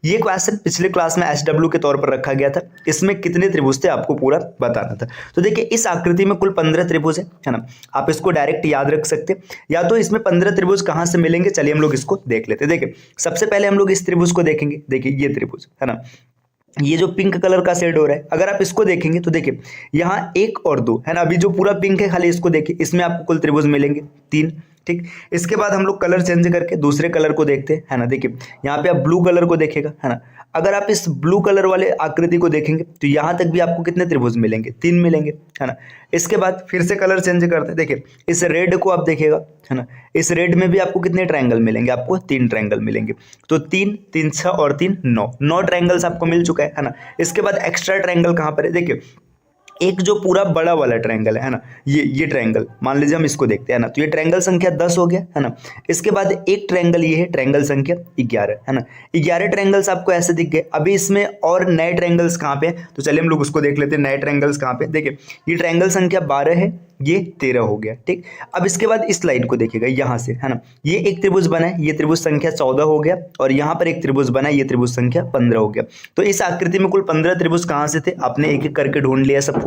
ये क्वेश्चन पिछले क्लास में SW के तौर पर रखा गया था। इसमें कितने त्रिभुज थे आपको पूरा बताना था। तो देखिए इस आकृति में कुल 15 त्रिभुज है ना। आप इसको डायरेक्ट याद रख सकते हैं, या तो इसमें 15 त्रिभुज कहाँ से मिलेंगे, चलिए हम लोग इसको देख लेते हैं। देखिए सबसे पहले हम लोग इस त्रिभुज को देखेंगे। देखिए ये त्रिभुज है ना, ये जो पिंक कलर का शेड हो रहा है, अगर आप इसको देखेंगे तो देखिए यहाँ 1 और 2 है ना। अभी जो पूरा पिंक है खाली इसको देखिए, इसमें आपको कुल त्रिभुज मिलेंगे 3। ठीक, इसके बाद हम लोग कलर चेंज करके दूसरे कलर को देखते हैं है ना। देखिए यहाँ पे आप ब्लू कलर को देखेगा है ना। अगर आप इस ब्लू कलर वाले आकृति को देखेंगे तो यहाँ तक भी आपको कितने त्रिभुज मिलेंगे, 3 मिलेंगे है ना। इसके बाद फिर से कलर चेंज करते हैं। देखिए इस रेड को आप देखेगा है ना, इस रेड में भी आपको कितने ट्रायंगल मिलेंगे, आपको 3 ट्रायंगल मिलेंगे। तो 3 3 6 और 3 9 ट्रायंगल्स आपको मिल चुका है ना। इसके बाद एक्स्ट्रा ट्रायंगल कहाँ पर है, देखिए एक जो पूरा बड़ा वाला ट्रायंगल है ना, ये ट्रायंगल मान लीजिए हम इसको देखते हैं ना, तो ये ट्रायंगल संख्या 10 हो गया है ना। इसके बाद एक ट्रायंगल ये है ट्रायंगल संख्या 11 है ना। 11 ट्रायंगल्स आपको ऐसे दिख गए। अभी इसमें और नए ट्रायंगल्स कहाँ पे हैं, तो चलिए हम लोग उसको देख लेते हैं। नए ट्रायंगल्स कहाँ पे, देखिए ये ट्रायंगल संख्या 12 है, ये 13 हो गया। ठीक, अब इसके बाद इस लाइन को देखिएगा यहाँ से है ना, ये एक त्रिभुज बना है, ये त्रिभुज संख्या 14 हो गया, और यहाँ पर एक त्रिभुज बना है, ये त्रिभुज संख्या 15 हो गया। तो इस आकृति में कुल 15 त्रिभुज कहाँ से थे, आपने एक एक करके ढूंढ लिया सबको।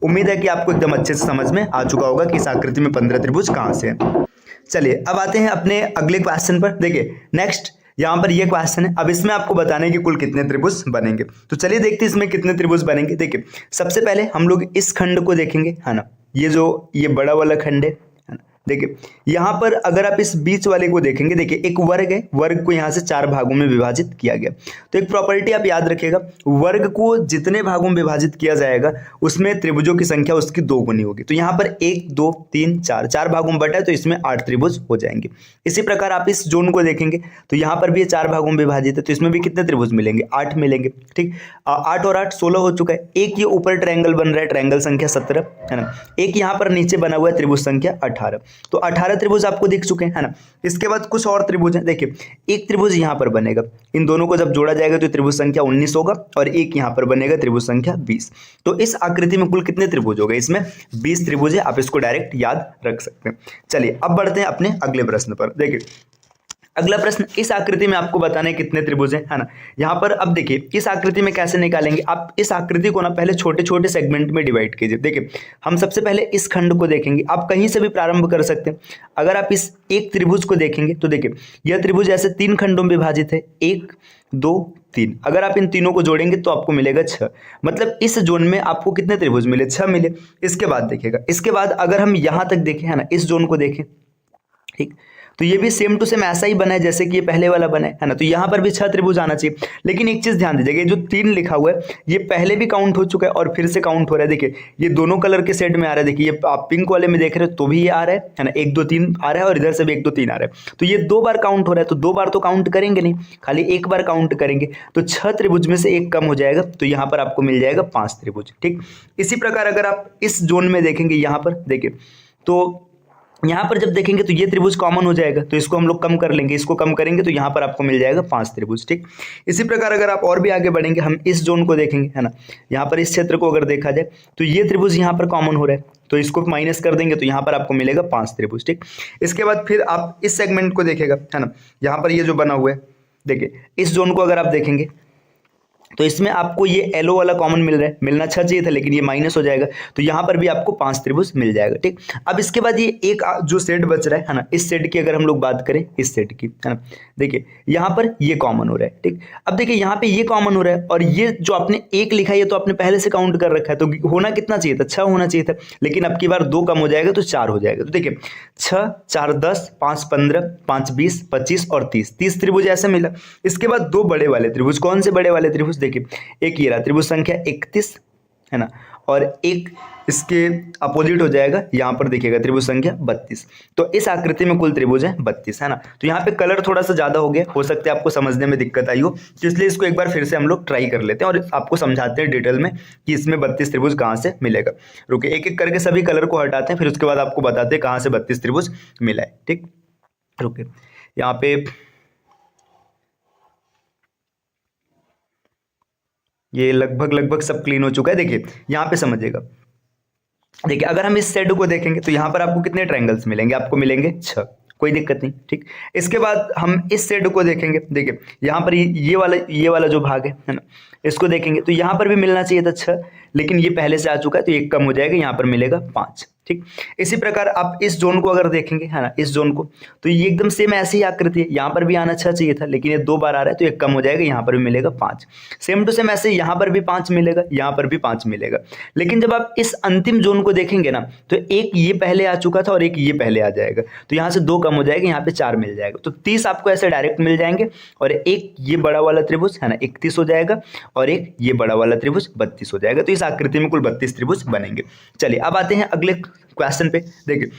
उम्मीद है कि आपको एकदम अच्छे से समझ में आ चुका होगा कि इस आकृति में 15 त्रिभुज कहाँ से हैं। चलिए अब आते हैं अपने अगले क्वेश्चन पर। देखिए नेक्स्ट यहाँ पर ये क्वेश्चन है। अब इसमें आपको बताने कि कुल कितने त्रिभुज बनेंगे। तो चलिए देखते हैं इसमें कितने त्रिभुज बनेंगे। देखिए सबसे पहले हम लोग इस खंड को देखेंगे है ना, ये बड़ा वाला खंड है ना। देखिए यहाँ पर अगर आप इस बीच वाले को देखेंगे, देखिए एक वर्ग है, वर्ग को यहाँ से 4 भागों में विभाजित किया गया। तो एक प्रॉपर्टी आप याद रखिएगा, वर्ग को जितने भागों में विभाजित किया जाएगा उसमें त्रिभुजों की संख्या उसकी 2 गुनी होगी। तो यहाँ पर 1 2 3 4 भागों में बटा है, तो इसमें 8 त्रिभुज हो जाएंगे। इसी प्रकार आप इस जोन को देखेंगे तो यहाँ पर भी ये 4 भागों में विभाजित है, तो इसमें भी कितने त्रिभुज मिलेंगे, 8 मिलेंगे। ठीक, 8 और 8 16 हो चुका है। एक ये ऊपर ट्रायंगल बन रहा है, ट्रायंगल संख्या 17 है ना। एक यहाँ पर नीचे बना हुआ है त्रिभुज संख्या 18, तो 18 त्रिभुज आपको दिख चुके हैं है ना। इसके बाद कुछ और त्रिभुज हैं। देखिए एक त्रिभुज यहाँ पर बनेगा, इन दोनों को जब जोड़ा जाएगा तो त्रिभुज संख्या 19 होगा, और एक यहाँ पर बनेगा त्रिभुज संख्या 20। तो इस आकृति में कुल कितने त्रिभुज हो गए, इसमें 20 त्रिभुज है। आप इसको डायरेक्ट याद रख सकते हैं। चलिए अब बढ़ते हैं अपने अगले प्रश्न पर। देखिए अगला प्रश्न, इस आकृति में आपको बताना है कितने त्रिभुज हैं है ना। यहाँ पर अब देखिए इस आकृति में कैसे निकालेंगे, आप इस आकृति को ना पहले छोटे छोटे सेगमेंट में डिवाइड कीजिए। देखिए हम सबसे पहले इस खंड को देखेंगे, आप कहीं से भी प्रारंभ कर सकते हैं। अगर आप इस एक त्रिभुज को देखेंगे तो देखिए यह त्रिभुज ऐसे 3 खंडों में विभाजित है, 1 2 3। अगर आप इन तीनों को जोड़ेंगे तो आपको मिलेगा 6, मतलब इस जोन में आपको कितने त्रिभुज मिले, 6 मिले। इसके बाद देखिएगा, इसके बाद अगर हम यहाँ तक देखें है ना, इस जोन को देखें, ठीक, तो ये भी सेम टू सेम ऐसा ही बना है जैसे कि ये पहले वाला बना है ना। तो यहाँ पर भी 6 त्रिभुज आना चाहिए। लेकिन एक चीज ध्यान दीजिएगा, जो 3 लिखा हुआ है ये पहले भी काउंट हो चुका है और फिर से काउंट हो रहा है। देखिए ये दोनों कलर के सेट में आ रहा है। देखिए ये आप पिंक वाले में देख रहे हो तो भी ये आ रहा है ना, 1 2 3 आ रहा है, और इधर से भी 1 2 3 आ रहा है। तो ये 2 बार काउंट हो रहा है, तो 2 बार तो काउंट करेंगे नहीं, खाली 1 बार काउंट करेंगे। तो 6 त्रिभुज में से 1 कम हो जाएगा, तो यहाँ पर आपको मिल जाएगा 5 त्रिभुज। ठीक, इसी प्रकार अगर आप इस जोन में देखेंगे, यहाँ पर देखिए तो यहाँ पर जब देखेंगे तो ये त्रिभुज कॉमन हो जाएगा, तो इसको हम लोग कम कर लेंगे, इसको कम करेंगे तो यहाँ पर आपको मिल जाएगा 5 त्रिभुज। ठीक, इसी प्रकार अगर आप और भी आगे बढ़ेंगे, हम इस जोन को देखेंगे है ना, यहाँ पर इस क्षेत्र को अगर देखा जाए तो ये त्रिभुज यहाँ पर कॉमन हो रहा है, तो इसको माइनस कर देंगे तो यहाँ पर आपको मिलेगा 5 त्रिभुज। ठीक, इसके बाद फिर आप इस सेगमेंट को देखेगा है ना, यहाँ पर ये जो बना हुआ है, देखिए इस जोन को अगर आप देखेंगे तो इसमें आपको ये येलो वाला कॉमन मिल रहा है, मिलना 6 चाहिए था लेकिन ये माइनस हो जाएगा, तो यहाँ पर भी आपको 5 त्रिभुज मिल जाएगा। ठीक, अब इसके बाद ये एक जो सेट बच रहा है ना, इस सेट की अगर हम लोग बात करें, इस सेट की है ना, देखिए यहाँ पर ये कॉमन हो रहा है। ठीक, अब देखिए यहाँ पे ये कॉमन हो रहा है, और ये जो आपने 1 लिखा है ये तो आपने पहले से काउंट कर रखा है, तो होना कितना चाहिए था, 6 होना चाहिए था, लेकिन अब की बार 2 कम हो जाएगा तो 4 हो जाएगा। तो देखिए 6 4 10 5 15 5 20 25 और 30 त्रिभुज ऐसा मिला। इसके बाद 2 बड़े वाले त्रिभुज, कौन से बड़े वाले त्रिभुज, देखिए एक ये रहा त्रिभुज संख्या 31 है ना, और एक इसके अपोजिट हो जाएगा, यहाँ पर देखिएगा त्रिभुज संख्या 32। तो इस आकृति में कुल त्रिभुज है 32 है ना। तो यहाँ पे कलर थोड़ा सा ज्यादा हो गया, हो सकता है आपको समझने में दिक्कत आई हो, तो इसलिए इसको एक बार फिर से हम लोग ट्राई कर लेते हैं और आपको समझाते हैं डिटेल में कि इसमें 32 त्रिभुज कहाँ से मिलेगा। रुके, एक एक करके सभी कलर को हटाते हैं, फिर उसके बाद आपको बताते हैं कहाँ से 32 त्रिभुज मिला है। ठीक, रुके, यहाँ पे ये लगभग सब क्लीन हो चुका है। देखिए यहाँ पे समझिएगा, देखिए अगर हम इस सेट को देखेंगे तो यहाँ पर आपको कितने ट्रायंगल्स मिलेंगे, आपको मिलेंगे 6, कोई दिक्कत नहीं, ठीक। इसके बाद हम इस सेट को देखेंगे, देखिए यहाँ पर ये वाला जो भाग है ना, इसको देखेंगे तो यहाँ पर भी मिलना चाहिए था 6, लेकिन ये पहले से आ चुका है तो 1 कम हो जाएगा, यहाँ पर मिलेगा 5, ठीक। इसी प्रकार आप इस जोन को अगर देखेंगे है ना, इस जोन को, तो ये एकदम सेम ऐसी ही आकृति है, यहाँ पर भी आना 6 चाहिए था, लेकिन ये 2 बार आ रहा है तो 1 कम हो जाएगा, यहाँ पर भी मिलेगा 5। सेम टू सेम ऐसे यहाँ पर भी 5 मिलेगा, यहाँ पर भी 5 मिलेगा। लेकिन जब आप इस अंतिम जोन को देखेंगे ना, तो एक ये पहले आ चुका था और एक ये पहले आ जाएगा, तो यहाँ से 2 कम हो जाएगा, यहाँ पे 4 मिल जाएगा, तो 30 आपको ऐसे डायरेक्ट मिल जाएंगे। और एक ये बड़ा वाला त्रिभुज है ना 31 हो जाएगा, और एक ये बड़ा वाला त्रिभुज 32 हो जाएगा। तो इस आकृति में कुल 32 त्रिभुज बनेंगे। चलिए अब आते हैं अगले क्वेश्चन पे। देखिए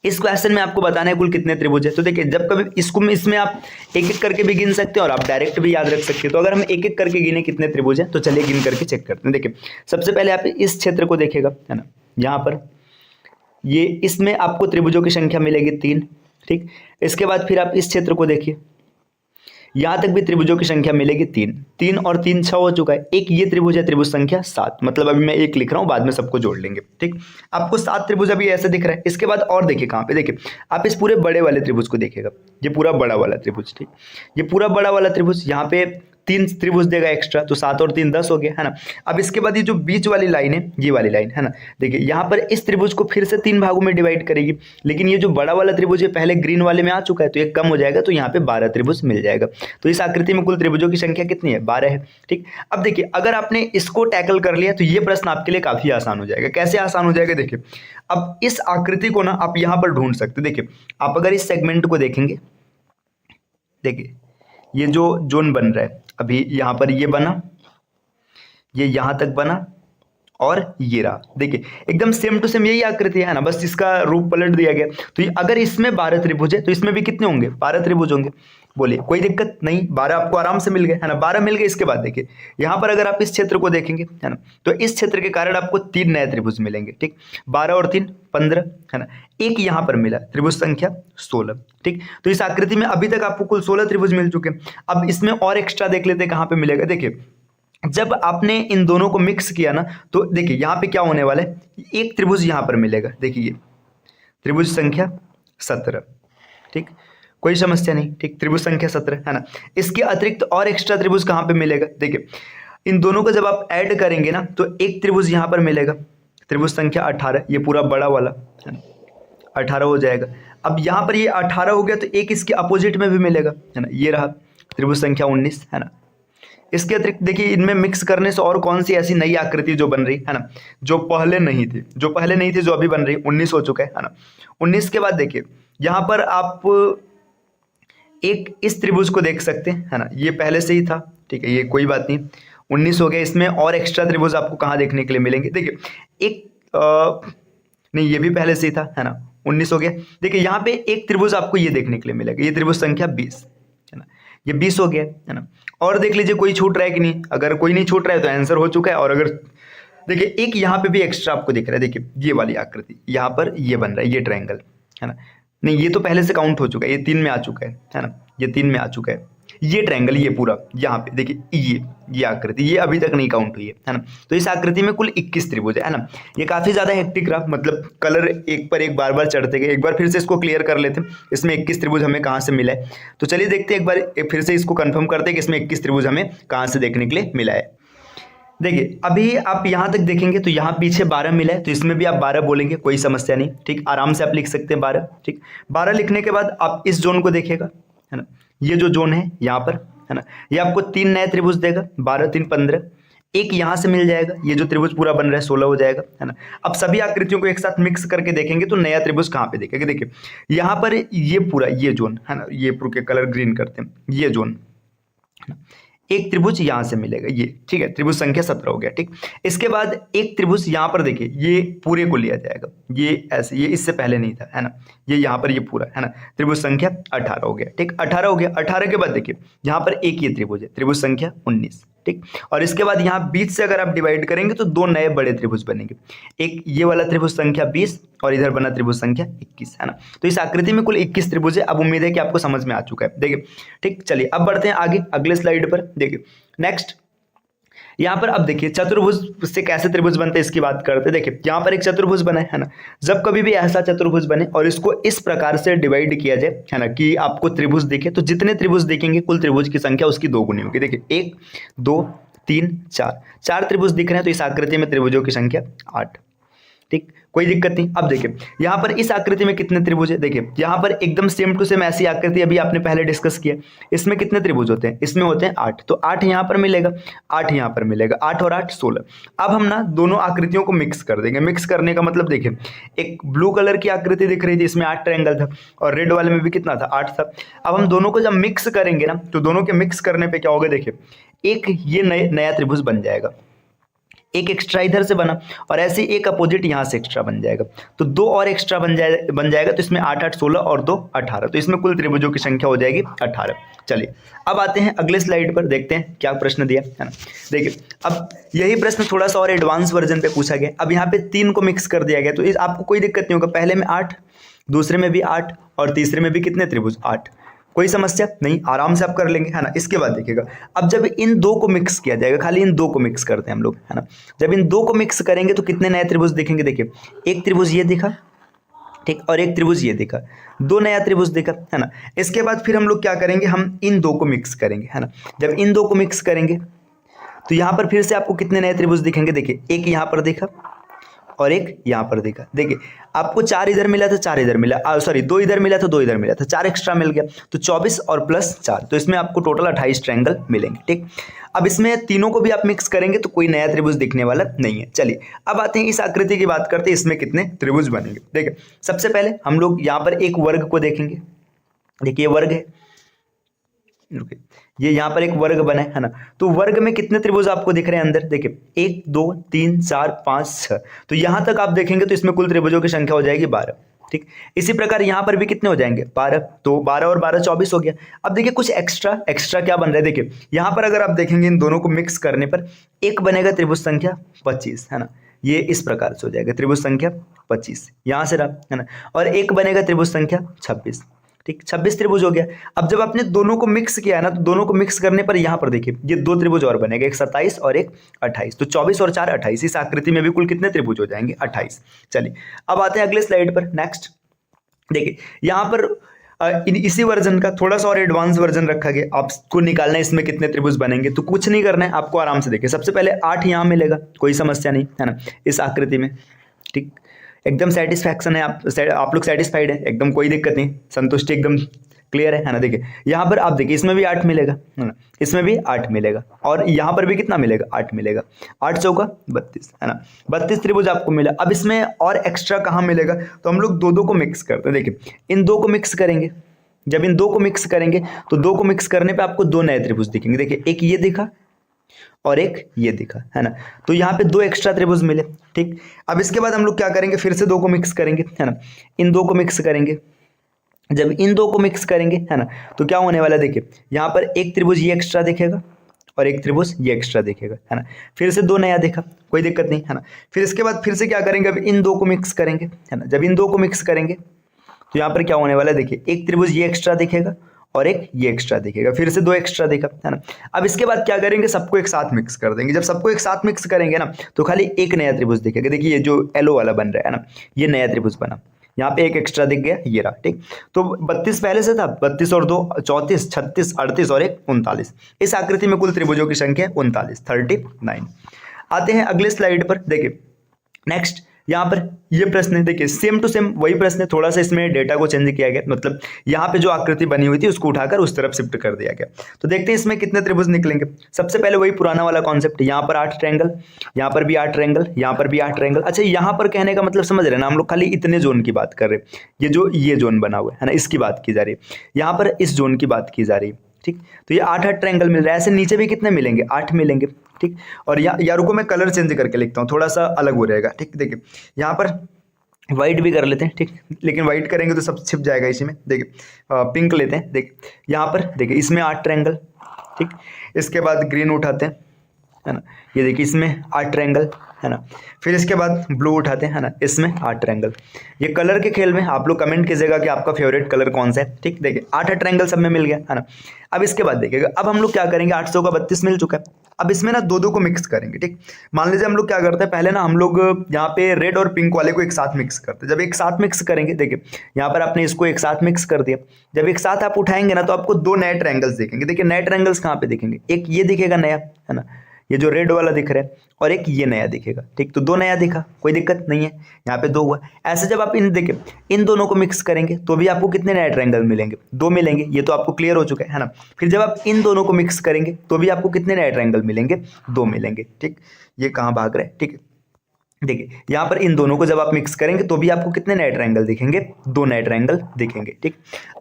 इस क्वेश्चन में आपको बताना है कुल कितने त्रिभुज है। तो देखिए जब कभी इसमें आप एक एक करके भी गिन सकते हैं और आप डायरेक्ट भी याद रख सकते हैं। तो अगर हम एक एक करके गिने कितने त्रिभुज हैं, तो चलिए गिन करके चेक करते हैं। देखिए सबसे पहले आप इस क्षेत्र को देखिएगा है ना, यहाँ पर ये इसमें आपको त्रिभुजों की संख्या मिलेगी 3, ठीक। इसके बाद फिर आप इस क्षेत्र को देखिए, यहाँ तक भी त्रिभुजों की संख्या मिलेगी 3, 3 और 3 6 हो चुका है। एक ये त्रिभुज है, त्रिभुज संख्या 7, मतलब अभी मैं 1 लिख रहा हूँ, बाद में सबको जोड़ लेंगे, ठीक। आपको 7 त्रिभुज अभी ऐसे दिख रहा है। इसके बाद और देखिए कहाँ पे, देखिए आप इस पूरे बड़े वाले त्रिभुज को देखिएगा, ये पूरा बड़ा वाला त्रिभुज, ठीक। ये पूरा बड़ा वाला त्रिभुज यहाँ पे 3 त्रिभुज देगा एक्स्ट्रा, तो 7 और 3 10 हो गया है ना। अब इसके बाद ये जो बीच वाली लाइन है, ये वाली लाइन है ना, देखिए यहाँ पर इस त्रिभुज को फिर से 3 भागों में डिवाइड करेगी, लेकिन ये जो बड़ा वाला त्रिभुज है पहले ग्रीन वाले में आ चुका है, तो एक कम हो जाएगा, तो यहाँ पे 12 त्रिभुज मिल जाएगा। तो इस आकृति में कुल त्रिभुजों की संख्या कितनी है, 12 है, ठीक। अब देखिए अगर आपने इसको टैकल कर लिया तो ये प्रश्न आपके लिए काफी आसान हो जाएगा। कैसे आसान हो जाएगा, देखिए अब इस आकृति को ना आप यहाँ पर ढूंढ सकते। देखिए आप अगर इस सेगमेंट को देखेंगे, देखिए ये जो जोन बन रहा है अभी, यहाँ पर ये बना, ये यहाँ तक बना, और ये रहा, देखिए एकदम सेम टू सेम यही आकृति है ना, बस इसका रूप पलट दिया गया। तो अगर इसमें 12 त्रिभुज है तो इसमें भी कितने होंगे, 12 त्रिभुज होंगे। बोलिए कोई दिक्कत नहीं, 12 आपको आराम से मिल गए है ना, 12 मिल गए। इसके बाद देखिए यहाँ पर अगर आप इस क्षेत्र को देखेंगे है ना, तो इस क्षेत्र के कारण आपको 3 नए त्रिभुज मिलेंगे, ठीक। 12 और 3 15 है ना, एक यहाँ पर मिला त्रिभुज संख्या 16, ठीक। तो इस आकृति में अभी तक आपको कुल 16 त्रिभुज मिल चुके हैं। अब इसमें और एक्स्ट्रा देख लेते हैं कहाँ पे मिलेगा। देखिए जब आपने इन दोनों को मिक्स किया ना, तो देखिए यहाँ पे क्या होने वाला है, एक त्रिभुज यहाँ पर मिलेगा, देखिए ये त्रिभुज संख्या 17, ठीक, कोई समस्या नहीं, ठीक। त्रिभुज संख्या 17 है ना। इसके अतिरिक्त और एक्स्ट्रा त्रिभुज कहाँ पे मिलेगा, देखिए इन दोनों को जब आप ऐड करेंगे ना, तो एक त्रिभुज यहाँ पर मिलेगा, त्रिभुज संख्या 18, ये पूरा बड़ा वाला है ना, 18 हो जाएगा। अब यहाँ पर ये 18 हो गया, तो एक इसके अपोजिट में भी मिलेगा है ना, ये रहा त्रिभुज संख्या 19 है ना। इसके अतिरिक्त देखिए इनमें मिक्स करने से और कौन सी ऐसी नई आकृति जो बन रही है ना, जो पहले नहीं थी, जो अभी बन रही, 19 हो चुका है ना। 19 के बाद देखिए यहाँ पर आप एक इस त्रिभुज को देख सकते हैं है ना, ये पहले से ही था, ठीक है, ये कोई बात नहीं, 19 हो गया। इसमें और एक्स्ट्रा त्रिभुज आपको कहाँ देखने के लिए मिलेंगे, देखिए एक नहीं, ये भी पहले से ही था है ना, 19 हो गया। देखिए यहाँ पे एक त्रिभुज आपको ये देखने के लिए मिलेगा, ये त्रिभुज संख्या 20 है ना, ये 20 हो गया है ना। और देख लीजिए कोई छूट रहा है कि नहीं, अगर कोई नहीं छूट रहा है तो आंसर हो चुका है। और अगर देखिए एक यहाँ पे भी एक्स्ट्रा आपको दिख रहा है, देखिए ये वाली आकृति यहाँ पर ये बन रहा है, ये ट्रायंगल है ना, नहीं ये तो पहले से काउंट हो चुका है, ये 3 में आ चुका है ना, ये 3 में आ चुका है। ये ट्रायंगल ये पूरा यहाँ पे देखिए ये आकृति ये अभी तक नहीं काउंट हुई है ना। तो इस आकृति में कुल 21 त्रिभुज है ना। ये काफी ज्यादा हेक्टिक रहा, मतलब कलर एक पर एक बार बार चढ़ते गए। एक बार फिर से इसको क्लियर कर लेते हैं, इसमें 21 त्रिभुज हमें कहाँ से मिला है। तो चलिए देखते हैं एक बार फिर से इसको कंफर्म करते हैं कि इसमें 21 त्रिभुज हमें कहाँ से देखने के लिए मिला है। देखिए अभी आप यहाँ तक देखेंगे तो यहाँ पीछे 12 मिला है, तो इसमें भी आप 12 बोलेंगे, कोई समस्या नहीं, ठीक, आराम से आप लिख सकते हैं 12, ठीक। 12 लिखने के बाद आप इस जोन को देखिएगा है ना, ये जो जोन है यहाँ पर है ना, ये आपको 3 नए त्रिभुज देगा, 12 3 15, एक यहाँ से मिल जाएगा, ये जो त्रिभुज पूरा बन रहा है 16 हो जाएगा है ना। अब सभी आकृतियों को एक साथ मिक्स करके देखेंगे तो नया त्रिभुज कहाँ पे देखेंगे, देखिए यहाँ पर ये पूरा ये जोन है ना, ये पूरे कलर ग्रीन करते हैं, ये जोन है ना, एक त्रिभुज यहाँ से मिलेगा ये, ठीक है, त्रिभुज संख्या 17 हो गया, ठीक। इसके बाद एक त्रिभुज यहाँ पर देखिए, ये पूरे को लिया जाएगा, ये ऐसे, ये इससे पहले नहीं था है ना, ये यहाँ पर ये पूरा है ना, त्रिभुज संख्या 18 हो गया, ठीक, 18 हो गया। 18 के बाद देखिए यहाँ पर एक ये त्रिभुज है, त्रिभुज संख्या 19, ठीक। और इसके बाद यहाँ बीच से अगर आप डिवाइड करेंगे तो 2 नए बड़े त्रिभुज बनेंगे, एक ये वाला त्रिभुज संख्या 20 और इधर बना त्रिभुज संख्या 21 है ना। तो इस आकृति में कुल 21 त्रिभुज है। अब उम्मीद है कि आपको समझ में आ चुका है, देखिए, ठीक। चलिए अब बढ़ते हैं आगे अगले स्लाइड पर। देखिए नेक्स्ट यहाँ पर अब देखिए चतुर्भुज से कैसे त्रिभुज बनते हैं इसकी बात करते हैं। देखिए यहाँ पर एक चतुर्भुज बना है ना, जब कभी भी ऐसा चतुर्भुज बने और इसको इस प्रकार से डिवाइड किया जाए है ना कि आपको त्रिभुज दिखे, तो जितने त्रिभुज देखेंगे कुल त्रिभुज की संख्या उसकी 2 गुनी होगी। देखिए 1 2 3 4, 4 त्रिभुज दिख रहे हैं तो इस आकृति में त्रिभुजों की संख्या 8। ठीक, कोई दिक्कत नहीं। अब देखिए यहाँ पर इस आकृति में कितने त्रिभुज है, देखिए यहाँ पर एकदम सेम टू सेम ऐसी आकृति अभी आपने पहले डिस्कस किया, इसमें कितने त्रिभुज होते हैं, इसमें होते हैं 8, तो 8 यहाँ पर मिलेगा, 8 यहाँ पर मिलेगा, 8 और 8 16। अब हम ना दोनों आकृतियों को मिक्स कर देंगे। मिक्स करने का मतलब देखिए एक ब्लू कलर की आकृति दिख रही थी, इसमें 8 ट्रायंगल था और रेड वाले में भी कितना था, 8 था। अब हम दोनों को जब मिक्स करेंगे ना, तो दोनों के मिक्स करने पर क्या होगा, देखिए एक ये नया त्रिभुज बन जाएगा, एक एक्स्ट्रा इधर से बना और ऐसे एक अपोजिट यहाँ से एक्स्ट्रा बन जाएगा, तो 2 और एक्स्ट्रा बन जाएगा, तो इसमें 8 8 16 और 2 18, तो इसमें कुल त्रिभुजों की संख्या हो जाएगी 18। चलिए अब आते हैं अगले स्लाइड पर, देखते हैं क्या प्रश्न दिया है ना। देखिए अब यही प्रश्न थोड़ा सा और एडवांस वर्जन पे पूछा गया। अब यहाँ पे 3 को मिक्स कर दिया गया, तो आपको कोई दिक्कत नहीं होगा। पहले में 8, दूसरे में भी 8 और तीसरे में भी कितने त्रिभुज, 8। कोई समस्या नहीं, आराम से आप कर लेंगे है ना। इसके बाद देखिएगा अब जब इन 2 को मिक्स किया जाएगा, खाली इन 2 को मिक्स करते हैं हम लोग है ना। जब इन 2 को मिक्स करेंगे तो कितने नए त्रिभुज दिखेंगे, देखिए एक त्रिभुज ये दिखा, ठीक, और एक त्रिभुज ये दिखा, 2 नया त्रिभुज दिखा है ना। इसके बाद फिर हम लोग क्या करेंगे, हम इन 2 को मिक्स करेंगे है ना। जब इन 2 को मिक्स करेंगे तो यहाँ पर फिर से आपको कितने नए त्रिभुज दिखेंगे, देखिए एक यहाँ पर दिखा और एक यहाँ पर देखा। देखिए आपको 4 इधर मिला था, 4 इधर मिला, सॉरी 2 इधर मिला था, 2 इधर मिला था, 4 एक्स्ट्रा मिल गया, तो 24 और प्लस 4, तो इसमें आपको टोटल 28 ट्रायंगल मिलेंगे। ठीक, अब इसमें तीनों को भी आप मिक्स करेंगे तो कोई नया त्रिभुज दिखने वाला नहीं है। चलिए अब आते हैं इस आकृति की बात करते हैं, इसमें कितने त्रिभुज बनेंगे। देखिए सबसे पहले हम लोग यहाँ पर एक वर्ग को देखेंगे। देखिए वर्ग है, ये यहाँ पर एक वर्ग बना है ना, तो वर्ग में कितने त्रिभुज आपको दिख रहे हैं अंदर, देखिए 1 2 3 4 5 6, तो यहाँ तक आप देखेंगे तो इसमें कुल त्रिभुजों की संख्या हो जाएगी 12। ठीक, इसी प्रकार यहाँ पर भी कितने हो जाएंगे, 12, तो 12 और 12 24 हो गया। अब देखिए कुछ एक्स्ट्रा क्या बन रहा है, देखिए यहाँ पर अगर आप देखेंगे इन दोनों को मिक्स करने पर एक बनेगा त्रिभुज संख्या 25 है ना, ये इस प्रकार से हो जाएगा त्रिभुज संख्या 25, यहाँ से रहा है ना, और एक बनेगा त्रिभुज संख्या 26। ठीक, 26 त्रिभुज हो गया। अब जब आपने दोनों को मिक्स किया है ना, तो दोनों को मिक्स करने पर यहाँ पर देखिए ये 2 त्रिभुज और बनेगा, एक 27 और एक 28, तो 24 और 4 28, इस आकृति में भी कुल कितने त्रिभुज हो जाएंगे, 28। चलिए अब आते हैं अगले स्लाइड पर। नेक्स्ट देखिए यहाँ पर इसी वर्जन का थोड़ा सा और एडवांस वर्जन रखा गया, आपको निकालना है इसमें कितने त्रिभुज बनेंगे। तो कुछ नहीं करना है आपको, आराम से देखिए सबसे पहले 8 यहाँ मिलेगा, कोई समस्या नहीं है ना इस आकृति में। ठीक, एकदम सेटिस्फैक्शन है, आप लोग सेटिस्फाइड है, एकदम कोई दिक्कत नहीं, संतुष्टि एकदम क्लियर है ना। देखिए यहाँ पर आप देखिए इसमें भी 8 मिलेगा है ना, इसमें भी 8 मिलेगा और यहाँ पर भी कितना मिलेगा, 8 मिलेगा, 8 चौका 32 है ना, 32 त्रिभुज आपको मिला। अब इसमें और एक्स्ट्रा कहाँ मिलेगा, तो हम लोग 2 को मिक्स करते हैं। देखिए इन 2 को मिक्स करेंगे, जब इन 2 को मिक्स करेंगे तो 2 को मिक्स करने पर आपको 2 नए त्रिभुज दिखेंगे। देखिए एक ये दिखा और एक ये दिखा है ना, तो यहाँ पे 2 एक्स्ट्रा त्रिभुज मिले। ठीक, अब इसके बाद हम लोग क्या करेंगे, फिर से 2 को मिक्स करेंगे है ना, इन 2 को मिक्स करेंगे। जब इन 2 को मिक्स करेंगे है ना, तो क्या होने वाला है, देखिए यहाँ पर एक त्रिभुज ये एक्स्ट्रा दिखेगा और एक त्रिभुज ये एक्स्ट्रा दिखेगा है ना, फिर से 2 नया दिखा, कोई दिक्कत नहीं है ना। फिर इसके बाद फिर से क्या करेंगे, अब इन 2 को मिक्स करेंगे है ना, जब इन 2 को मिक्स करेंगे तो यहाँ पर क्या होने वाला है, देखिए एक त्रिभुज ये एक्स्ट्रा दिखेगा और एक ये एक्स्ट्रा दिखेगा, फिर से 2 एक्स्ट्रा दिखा है ना। अब इसके बाद क्या करेंगे, सबको एक साथ मिक्स कर देंगे। जब सबको एक साथ मिक्स करेंगे ना, तो खाली एक नया त्रिभुज दिखेगा। देखिए ये जो येलो वाला बन रहा है ना, ये नया त्रिभुज बना, यहाँ पे एक एक्स्ट्रा दिख गया, ये रहा। ठीक, तो 32 पहले से था, 32 और 2 34, 36, 38 और एक 39, इस आकृति में कुल त्रिभुजों की संख्या 39, 39। आते हैं अगले स्लाइड पर। देखिए नेक्स्ट यहाँ पर ये प्रश्न है, देखिए सेम टू सेम वही प्रश्न है, थोड़ा सा इसमें डेटा को चेंज किया गया, मतलब यहाँ पे जो आकृति बनी हुई थी उसको उठाकर उस तरफ शिफ्ट कर दिया गया। तो देखते हैं इसमें कितने त्रिभुज निकलेंगे। सबसे पहले वही पुराना वाला कॉन्सेप्ट, यहाँ पर 8 ट्रायंगल, यहाँ पर भी 8 ट्रायंगल, यहाँ पर भी 8 ट्रायंगल। अच्छा यहाँ पर कहने का मतलब समझ रहे हैं ना, हम लोग खाली इतने जोन की बात कर रहे हैं, ये जोन बना हुआ है ना, इसकी बात की जा रही है, यहाँ पर इस जोन की बात की जा रही है। ठीक, तो ये 8 ट्रायंगल मिल रहा है, ऐसे नीचे भी कितने मिलेंगे, 8 मिलेंगे। ठीक, और या रुको मैं कलर चेंज करके लिखता हूँ, थोड़ा सा अलग हो जाएगा। ठीक, देखिए यहाँ पर वाइट भी कर लेते हैं। ठीक, लेकिन वाइट करेंगे तो सब छिप जाएगा इसी में। देखिए पिंक लेते हैं। देखिए यहाँ पर देखिए इसमें 8 ट्रायंगल। ठीक, इसके बाद ग्रीन उठाते हैं, है ना। ये देखिए इसमें 8 ट्रायंगल, है ना। फिर इसके बाद ब्लू उठाते हैं, है ना, इसमें 8 ट्रायंगल। ये कलर के खेल में आप लोग कमेंट कीजिएगा कि आपका फेवरेट कलर कौन सा है। ठीक, देखिए 8 ट्रायंगल सब में मिल गया, है ना। अब इसके बाद देखिएगा, अब हम लोग क्या करेंगे, 800 का 32 मिल चुका है। अब इसमें ना दो दो को मिक्स करेंगे। ठीक, मान लीजिए हम लोग क्या करते हैं, पहले ना हम लोग यहाँ पे रेड और पिंक वाले को एक साथ मिक्स करते हैं। जब एक साथ मिक्स करेंगे, देखिए यहाँ पर आपने इसको एक साथ मिक्स कर दिया। जब एक साथ आप उठाएंगे ना तो आपको 2 नए ट्रायंगल्स दिखेंगे। देखिए नए ट्रायंगल्स कहाँ पे दिखेंगे, एक ये दिखेगा नया, है ना, ये जो रेड वाला दिख रहा है, और एक ये नया दिखेगा। ठीक, तो 2 नया दिखा, कोई दिक्कत नहीं है, यहाँ पे 2 हुआ। ऐसे जब आप इन देखिए इन दोनों को मिक्स करेंगे तो भी आपको कितने नए ट्रायंगल मिलेंगे, 2 मिलेंगे। ये तो आपको क्लियर हो चुका है ना। फिर जब आप इन दोनों को मिक्स करेंगे तो भी आपको कितने नए ट्रायंगल मिलेंगे, 2 मिलेंगे। ठीक, ये कहाँ भाग रहा है, ठीक है। देखिए यहाँ पर इन दोनों को जब आप मिक्स करेंगे तो भी आपको कितने नए ट्रायंगल दिखेंगे, 2 नए ट्रायंगल दिखेंगे। ठीक,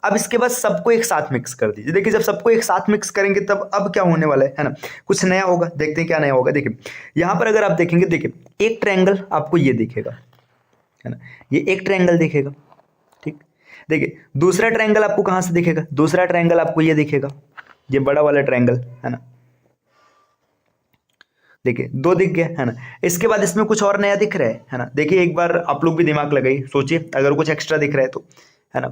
अब इसके बाद सबको एक साथ मिक्स कर दीजिए। देखिए जब सबको एक साथ मिक्स करेंगे तब अब क्या होने वाला है ना, कुछ नया होगा। देखते हैं क्या नया होगा। देखिए यहाँ पर अगर आप देखेंगे, देखिए एक ट्रायंगल आपको ये दिखेगा, है ना, ये एक ट्रायंगल दिखेगा। ठीक, देखिए दूसरा ट्रायंगल आपको कहाँ से दिखेगा, दूसरा ट्रायंगल आपको ये दिखेगा, ये बड़ा वाला ट्रायंगल, है ना। देखिए 2 दिख गया, है ना। इसके बाद इसमें कुछ और नया दिख रहा है ना। देखिए एक बार आप लोग भी दिमाग लगाइए, सोचिए अगर कुछ एक्स्ट्रा दिख रहा है तो, है ना।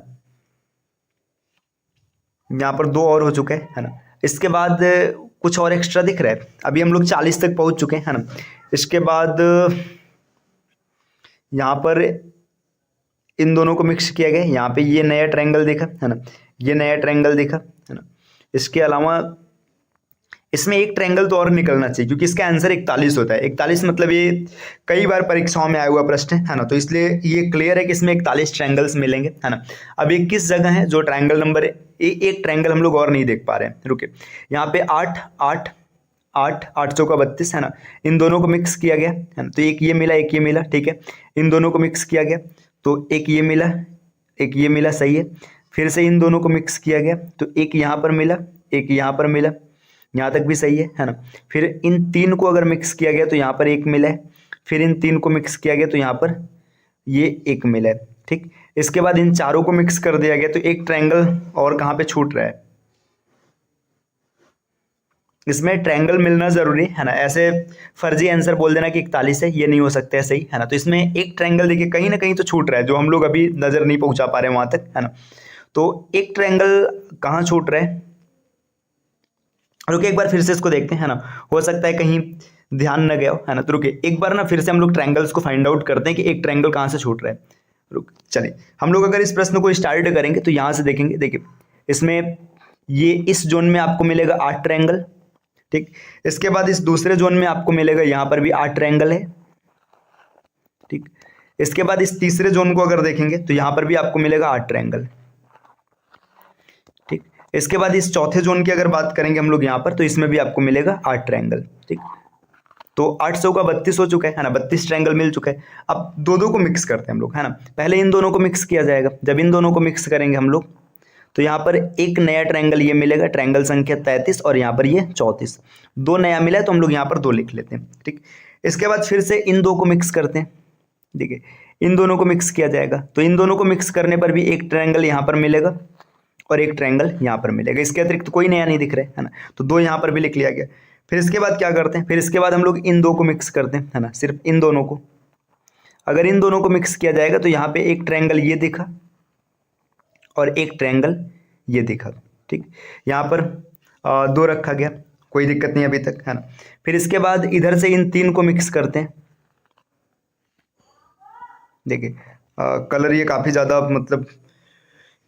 यहाँ पर 2 और हो चुके हैं, है ना। इसके बाद कुछ और एक्स्ट्रा दिख रहा है। अभी हम लोग 40 तक पहुंच चुके हैं, है ना। इसके बाद यहाँ पर इन दोनों को मिक्स किया गया, यहाँ पे ये नया ट्रायंगल दिखा, है ना, ये नया ट्रायंगल दिखा, है ना। इसके अलावा इसमें एक ट्रायंगल तो और निकलना चाहिए क्योंकि इसका आंसर 41 होता है। 41 मतलब ये कई बार परीक्षाओं में आया हुआ प्रश्न है ना। तो इसलिए ये क्लियर है कि इसमें 41 ट्रायंगल्स मिलेंगे, है ना। अब 21 जगह है जो ट्रायंगल नंबर एक ट्रायंगल हम लोग और नहीं देख पा रहे हैं, रुके। यहाँ पे 8 8 8 800 का 32, है ना। इन दोनों को मिक्स किया गया, है ना, तो एक ये मिला एक ये मिला, ठीक है। इन दोनों को मिक्स किया गया तो एक ये मिला एक ये मिला, सही है। फिर से इन दोनों को मिक्स किया गया तो एक यहाँ पर मिला एक यहाँ पर मिला, यहाँ तक भी सही है ना। फिर इन 3 को अगर मिक्स किया गया तो यहाँ पर एक मिला है। फिर इन 3 को मिक्स किया गया तो यहाँ पर ये एक मिला है। ठीक, इसके बाद इन चारों को मिक्स कर दिया गया तो एक ट्रायंगल और कहाँ पे छूट रहा है, इसमें ट्रायंगल मिलना जरूरी है ना। ऐसे फर्जी आंसर बोल देना कि 41 है, ये नहीं हो सकता है, सही है ना। तो इसमें एक ट्रायंगल देखिए कहीं ना कहीं तो छूट रहा है जो हम लोग अभी नजर नहीं पहुंचा पा रहे वहां तक, है ना। तो एक ट्रायंगल कहाँ छूट रहा है, रुके एक बार फिर से इसको देखते हैं, है ना। हो सकता है कहीं ध्यान न गया हो, है ना। तो रुके एक बार ना फिर से हम लोग ट्रायंगल्स को फाइंड आउट करते हैं कि एक ट्रायंगल कहाँ से छूट रहा है। रुक, चलिए हम लोग अगर इस प्रश्न को स्टार्ट करेंगे तो यहाँ से देखेंगे। देखिए इसमें ये इस जोन में आपको मिलेगा 8 ट्रायंगल। ठीक, इसके बाद इस दूसरे जोन में आपको मिलेगा, यहाँ पर भी 8 ट्रायंगल है। ठीक, इसके बाद इस तीसरे जोन को अगर देखेंगे तो यहाँ पर भी आपको मिलेगा 8 ट्रायंगल। ठीक, इसके बाद इस चौथे जोन की अगर बात करेंगे हम लोग यहाँ पर तो इसमें भी आपको मिलेगा 8 ट्रायंगल। ठीक, तो 800 का 32 हो चुका है ना, 32 ट्रायंगल मिल चुका है। अब दो दो को मिक्स करते हैं हम लोग, है ना। पहले इन दोनों को मिक्स किया जाएगा। जब इन दोनों को मिक्स करेंगे हम लोग तो यहाँ पर एक नया ट्रायंगल ये मिलेगा, ट्रायंगल संख्या 33, और यहाँ पर ये 34। 2 नया मिला है तो हम लोग यहाँ पर 2 लिख लेते हैं। ठीक, इसके बाद फिर से इन 2 को मिक्स करते हैं। देखिए इन दोनों को मिक्स किया जाएगा तो इन दोनों को मिक्स करने पर भी एक ट्रायंगल यहाँ पर मिलेगा और एक ट्रायंगल यहाँ पर मिलेगा। इसके अतिरिक्त कोई नया नहीं दिख रहा है ना, तो 2 यहाँ पर भी लिख लिया गया। फिर इसके बाद क्या करते हैं, फिर इसके बाद हम लोग इन 2 को मिक्स करते हैं, है ना, सिर्फ इन दोनों को। अगर इन दोनों को मिक्स किया जाएगा तो यहाँ पे एक ट्रायंगल ये दिखा और एक ट्रायंगल ये दिखा। ठीक, यहाँ पर 2 रखा गया, कोई दिक्कत नहीं अभी तक, है ना। फिर इसके बाद इधर से इन 3 को मिक्स करते हैं। देखिए कलर ये काफ़ी ज़्यादा मतलब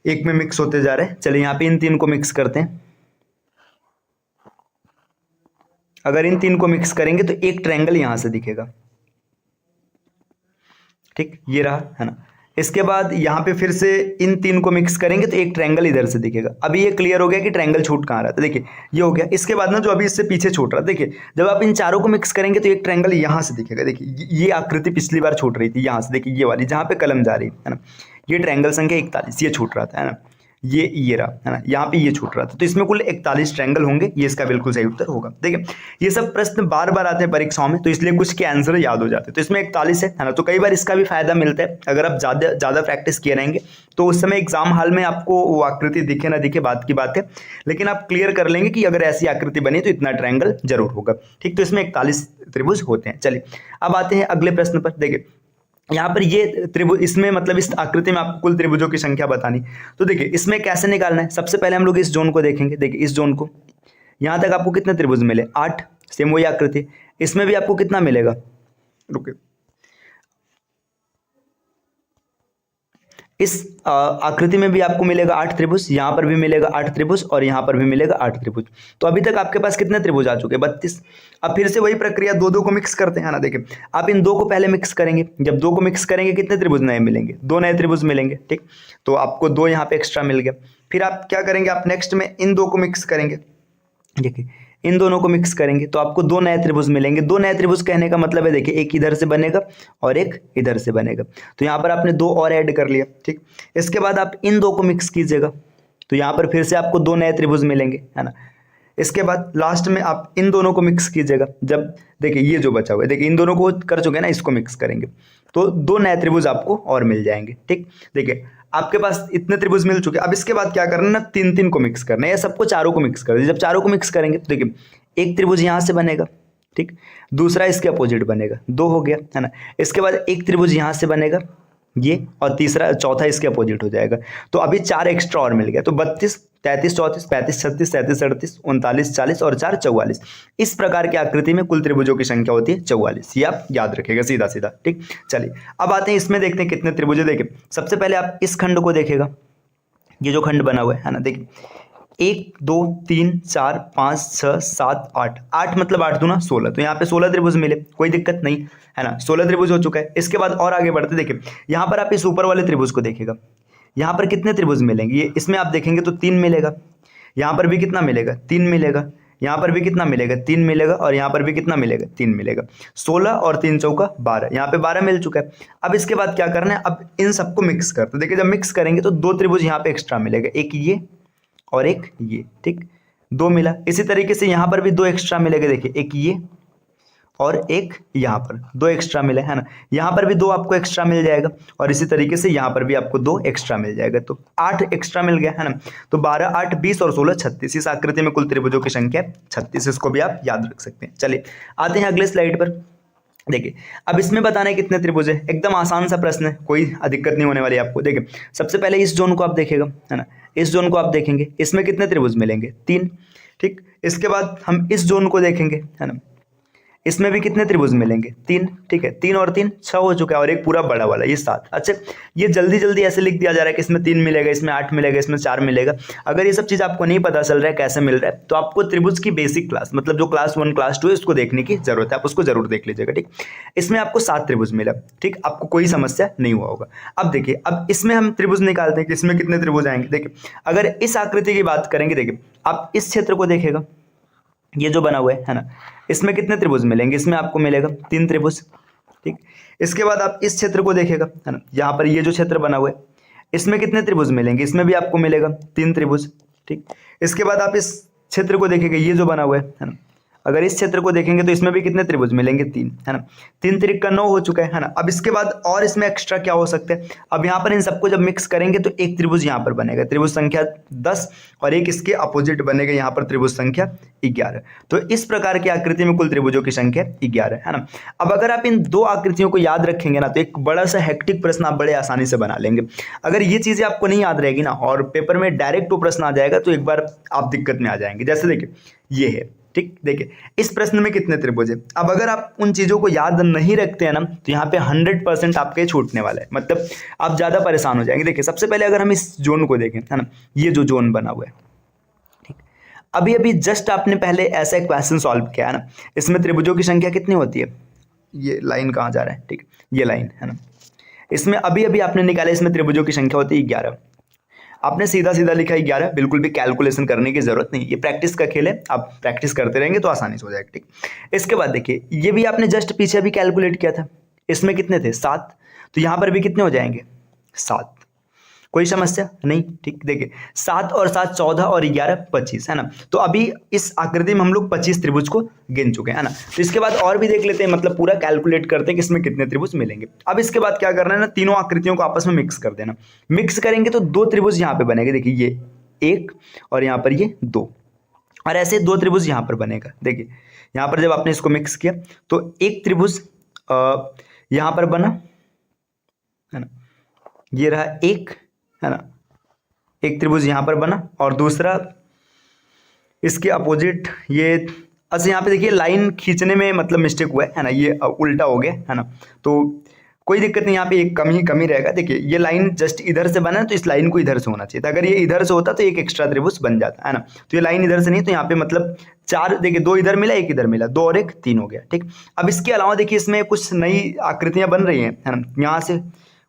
एक में मिक्स होते जा रहे हैं। चलिए यहाँ पे इन 3 को मिक्स करते हैं। अगर इन 3 को मिक्स करेंगे तो एक ट्रायंगल यहाँ से दिखेगा। ठीक, ये रहा, है ना। इसके बाद यहाँ पे फिर से इन 3 को मिक्स करेंगे तो एक ट्रायंगल इधर से दिखेगा। अभी ये क्लियर हो गया कि ट्रायंगल छूट कहाँ रहा था। देखिए ये हो गया। इसके बाद ना जो अभी इससे पीछे छूट रहा, देखिए जब आप इन चारों को मिक्स करेंगे तो एक ट्रायंगल यहाँ से दिखेगा। देखिए ये आकृति पिछली बार छूट रही थी यहाँ से, देखिए ये वाली जहाँ पे कलम जा रही है ना, ये ट्रायंगल संख्या 41 ये छूट रहा था, है ना। ये रहा है ना, यहाँ पे ये छूट रहा था। तो इसमें कुल 41 ट्रायंगल होंगे, ये इसका बिल्कुल सही उत्तर होगा। देखिए ये सब प्रश्न बार बार आते हैं परीक्षाओं में, तो इसलिए कुछ के आंसर याद हो जाते हैं। तो इसमें 41 है ना, तो कई बार इसका भी फायदा मिलता है, अगर आप ज़्यादा प्रैक्टिस किए रहेंगे तो उस समय एग्जाम हॉल में आपको वो आकृति दिखे ना दिखे बात की बात है, लेकिन आप क्लियर कर लेंगे कि अगर ऐसी आकृति बनी तो इतना ट्रायंगल जरूर होगा। ठीक, तो इसमें 41 त्रिभुज होते हैं। चलिए अब आते हैं अगले प्रश्न पर। देखिए यहाँ पर ये त्रिभुज, इसमें मतलब इस आकृति में आपको कुल त्रिभुजों की संख्या बतानी। तो देखिए इसमें कैसे निकालना है, सबसे पहले हम लोग इस जोन को देखेंगे। देखिए इस जोन को, यहाँ तक आपको कितने त्रिभुज मिले, 8। सेम वही आकृति, इसमें भी आपको कितना मिलेगा, रुके, इस आकृति में भी आपको मिलेगा 8 त्रिभुज, यहाँ पर भी मिलेगा 8 त्रिभुज और यहाँ पर भी मिलेगा 8 त्रिभुज। तो अभी तक आपके पास कितने त्रिभुज आ चुके हैं, 32। अब फिर से वही प्रक्रिया, दो को मिक्स करते हैं ना। देखिए आप इन दो को पहले मिक्स करेंगे, जब दो को मिक्स करेंगे कितने त्रिभुज नए मिलेंगे, 2 नए त्रिभुज मिलेंगे। ठीक, तो आपको 2 यहाँ पे एक्स्ट्रा मिल गया। फिर आप क्या करेंगे, आप नेक्स्ट में इन 2 को मिक्स करेंगे। देखिए इन दोनों को मिक्स करेंगे तो आपको 2 नए त्रिभुज मिलेंगे। 2 नए त्रिभुज कहने का मतलब है, देखिए एक इधर से बनेगा और एक इधर से बनेगा, तो यहाँ पर आपने 2 और ऐड कर लिया। ठीक, इसके बाद आप इन 2 को मिक्स कीजिएगा, तो यहाँ पर फिर से आपको 2 नए त्रिभुज मिलेंगे, है ना। इसके बाद लास्ट में आप इन दोनों को मिक्स कीजिएगा। जब देखिए ये जो बचा हुआ है, देखिए इन दोनों को कर चुके हैं ना, इसको मिक्स करेंगे तो 2 नए त्रिभुज आपको और मिल जाएंगे। ठीक, देखिए आपके पास इतने त्रिभुज मिल चुके हैं। अब इसके बाद क्या करना है ना, 3 को मिक्स करना है, या सबको चारों को मिक्स कर दीजिए। जब चारों को मिक्स करेंगे तो देखिए एक त्रिभुज यहाँ से बनेगा, ठीक, दूसरा इसके अपोजिट बनेगा, 2 हो गया, है ना। इसके बाद एक त्रिभुज यहाँ से बनेगा ये, और चौथा इसके अपोजिट हो जाएगा। तो अभी 4 एक्स्ट्रा और मिल गया, तो 32, 33, 34, 35, 36, 37, 38, 39, 40 और 4 44। इस प्रकार की आकृति में कुल त्रिभुजों की संख्या होती है 44। ये आप याद रखिएगा सीधा सीधा। ठीक, चलिए अब आते हैं इसमें, देखते हैं कितने त्रिभुज है। देखिए सबसे पहले आप इस खंड को देखेगा, ये जो खंड बना हुआ है ना, देखिए 1 2 3 4 5 6 7 8, 8 मतलब 8 दूना 16, तो यहाँ पे 16 त्रिभुज मिले, कोई दिक्कत नहीं, है ना। 16 त्रिभुज हो चुका है। इसके बाद और आगे बढ़ते, देखिए यहाँ पर आप इस ऊपर वाले त्रिभुज को देखेगा, यहाँ पर कितने त्रिभुज मिलेंगे, ये इसमें आप देखेंगे तो 3 मिलेगा। यहाँ पर भी कितना मिलेगा, 3 मिलेगा। यहाँ पर भी कितना मिलेगा, 3 मिलेगा। और यहाँ पर भी कितना मिलेगा, 3 मिलेगा। 16 और 3 चौका 12, यहाँ पे 12 मिल चुका है। अब इसके बाद क्या करना है, अब इन सबको मिक्स करते, देखिए जब मिक्स करेंगे तो 2 त्रिभुज यहाँ पे एक्स्ट्रा मिलेगा, एक ये और एक ये। ठीक, 2 मिला। इसी तरीके से यहाँ पर भी 2 एक्स्ट्रा मिलेगा, देखिए एक ये और एक यहाँ पर 2 एक्स्ट्रा मिले, है ना। यहाँ पर भी 2 आपको एक्स्ट्रा मिल जाएगा, और इसी तरीके से यहाँ पर भी आपको 2 एक्स्ट्रा मिल जाएगा, तो 8 एक्स्ट्रा मिल गया, है ना। तो 12 8 20 और 16 36। इस आकृति में कुल त्रिभुजों की संख्या 36, इसको भी आप याद रख सकते हैं। चलिए आते हैं अगले स्लाइड पर। देखिए अब इसमें बताना है कितने त्रिभुज है, एकदम आसान सा प्रश्न है, कोई दिक्कत नहीं होने वाली आपको। देखिए सबसे पहले इस जोन को आप देखेगा, है ना, इस जोन को आप देखेंगे, इसमें कितने त्रिभुज मिलेंगे, 3। ठीक, इसके बाद हम इस जोन को देखेंगे, है ना, इसमें भी कितने त्रिभुज मिलेंगे, 3। ठीक है, 3 और 3 6 हो चुका है, और एक पूरा बड़ा वाला ये 7। अच्छा, ये जल्दी जल्दी ऐसे लिख दिया जा रहा है कि इसमें 3 मिलेगा, इसमें 8 मिलेगा, इसमें 4 मिलेगा। अगर ये सब चीज़ आपको नहीं पता चल रहा है कैसे मिल रहा है, तो आपको त्रिभुज की बेसिक क्लास, मतलब जो क्लास 1 क्लास 2 है, इसको देखने की जरूरत है, आप उसको जरूर देख लीजिएगा। ठीक, इसमें आपको 7 त्रिभुज मिला। ठीक, आपको कोई समस्या नहीं हुआ होगा। अब देखिए, अब इसमें हम त्रिभुज निकालते हैं कि इसमें कितने त्रिभुज आएंगे। देखिए अगर इस आकृति की बात करेंगे, देखिए आप इस क्षेत्र को देखेगा, ये जो बना हुआ है ना, इसमें कितने त्रिभुज मिलेंगे, इसमें आपको मिलेगा 3 त्रिभुज। ठीक, इसके बाद आप इस क्षेत्र को देखेगा, है ना, यहाँ पर ये जो क्षेत्र बना हुआ है, इसमें कितने त्रिभुज मिलेंगे, इसमें भी आपको मिलेगा 3 त्रिभुज। ठीक, इसके बाद आप इस क्षेत्र को देखेंगे, ये जो बना हुआ है ना, अगर इस क्षेत्र को देखेंगे तो इसमें भी कितने त्रिभुज मिलेंगे, 3, है ना। 3 त्रिक का 9 हो चुका है ना। अब इसके बाद और इसमें एक्स्ट्रा क्या हो सकता है, अब यहाँ पर इन सबको जब मिक्स करेंगे तो एक त्रिभुज यहाँ पर बनेगा, त्रिभुज संख्या 10, और एक इसके अपोजिट बनेगा यहाँ पर त्रिभुज संख्या 11। तो इस प्रकार की आकृति में कुल त्रिभुजों की संख्या 11 है ना। अब अगर आप इन 2 आकृतियों को याद रखेंगे ना, तो एक बड़ा सा हेक्टिक प्रश्न आप बड़े आसानी से बना लेंगे। अगर ये चीज़ें आपको नहीं याद रहेगी ना, और पेपर में डायरेक्ट वो प्रश्न आ जाएगा, तो एक बार आप दिक्कत में आ जाएंगे। जैसे देखिए ये है, ठीक, देखिए इस प्रश्न में कितने त्रिभुज है। अब अगर आप उन चीज़ों को याद नहीं रखते हैं ना, तो यहाँ पे 100% आपके छूटने वाला है, मतलब आप ज़्यादा परेशान हो जाएंगे। देखिए सबसे पहले अगर हम इस जोन को देखें, है ना, ये जो जोन बना हुआ है, ठीक, अभी अभी जस्ट आपने पहले ऐसा एक क्वेश्चन सॉल्व किया है ना, इसमें त्रिभुजों की संख्या कितनी होती है, ये लाइन कहाँ जा रहा है, ठीक, ये लाइन है ना, इसमें अभी अभी आपने निकाला, इसमें त्रिभुजों की संख्या होती है 11। आपने सीधा सीधा लिखा है 11, बिल्कुल भी कैलकुलेशन करने की जरूरत नहीं, ये प्रैक्टिस का खेल है, आप प्रैक्टिस करते रहेंगे तो आसानी से हो जाएगा। ठीक, इसके बाद देखिए ये भी आपने जस्ट पीछे भी कैलकुलेट किया था, इसमें कितने थे, 7, तो यहाँ पर भी कितने हो जाएंगे, 7। कोई समस्या नहीं। ठीक, देखिए 7 और 7 14 और 11 25 है ना। तो अभी इस आकृति में हम लोग 25 त्रिभुज को गिन चुके हैं ना। तो इसके बाद और भी देख लेते हैं, मतलब पूरा कैलकुलेट करते हैं कि इसमें कितने त्रिभुज मिलेंगे। अब इसके बाद क्या करना है ना, तीनों आकृतियों को आपस में मिक्स कर देना। मिक्स करेंगे तो 2 त्रिभुज यहाँ पे बनेंगे, देखिए ये 1 और यहाँ पर ये 2, और ऐसे 2 त्रिभुज यहाँ पर बनेगा। देखिए यहाँ पर जब आपने इसको मिक्स किया तो एक त्रिभुज यहाँ पर बना है ना, ये रहा एक, है ना, एक त्रिभुज यहाँ पर बना, और दूसरा इसके अपोजिट ये। अच्छा यहाँ पे देखिए लाइन खींचने में मतलब मिस्टेक हुआ है ना, ये उल्टा हो गया है ना, तो कोई दिक्कत नहीं, यहाँ पे एक कमी रहेगा। देखिए ये लाइन जस्ट इधर से बना है तो इस लाइन को इधर से होना चाहिए था, अगर ये इधर से होता तो एक एक्स्ट्रा त्रिभुज बन जाता है ना। तो ये लाइन इधर से नहीं, तो यहाँ पे मतलब 4, देखिए 2 इधर मिला, 1 इधर मिला, 2 और 1 3 हो गया। ठीक, अब इसके अलावा देखिए इसमें कुछ नई आकृतियां बन रही हैं, है ना, यहाँ से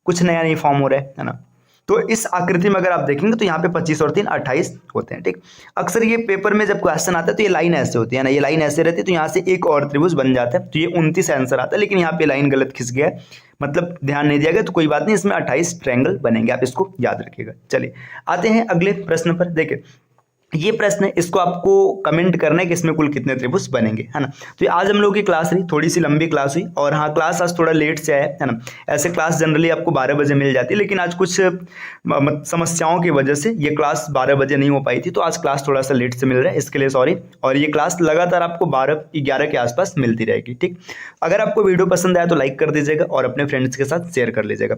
कुछ नया नहीं फॉर्म हो रहा है ना। तो इस आकृति में अगर आप देखेंगे तो यहाँ पे 25 और 3 28 होते हैं। ठीक, अक्सर ये पेपर में जब क्वेश्चन आता है तो ये लाइन ऐसे होती है ना, ये लाइन ऐसे रहती है, तो यहाँ से एक और त्रिभुज बन जाता है, तो ये 29 आंसर आता है। लेकिन यहाँ पे लाइन गलत खिंच गया है, मतलब ध्यान नहीं दिया गया, तो कोई बात नहीं, इसमें 28 ट्रायंगल बनेंगे, आप इसको याद रखिएगा। चलिए आते हैं अगले प्रश्न पर। देखिए ये प्रश्न है, इसको आपको कमेंट करना है कि इसमें कुल कितने त्रिभुज बनेंगे, है ना। तो आज हम लोग की क्लास रही, थोड़ी सी लंबी क्लास हुई, और हाँ क्लास आज थोड़ा लेट से आया है ना। ऐसे क्लास जनरली आपको 12 बजे मिल जाती है, लेकिन आज कुछ समस्याओं की वजह से ये क्लास 12 बजे नहीं हो पाई थी, तो आज क्लास थोड़ा सा लेट से मिल रहा है, इसके लिए सॉरी। और ये क्लास लगातार आपको 12-11 के आसपास मिलती रहेगी। ठीक, अगर आपको वीडियो पसंद आया तो लाइक कर दीजिएगा और अपने फ्रेंड्स के साथ शेयर कर लीजिएगा।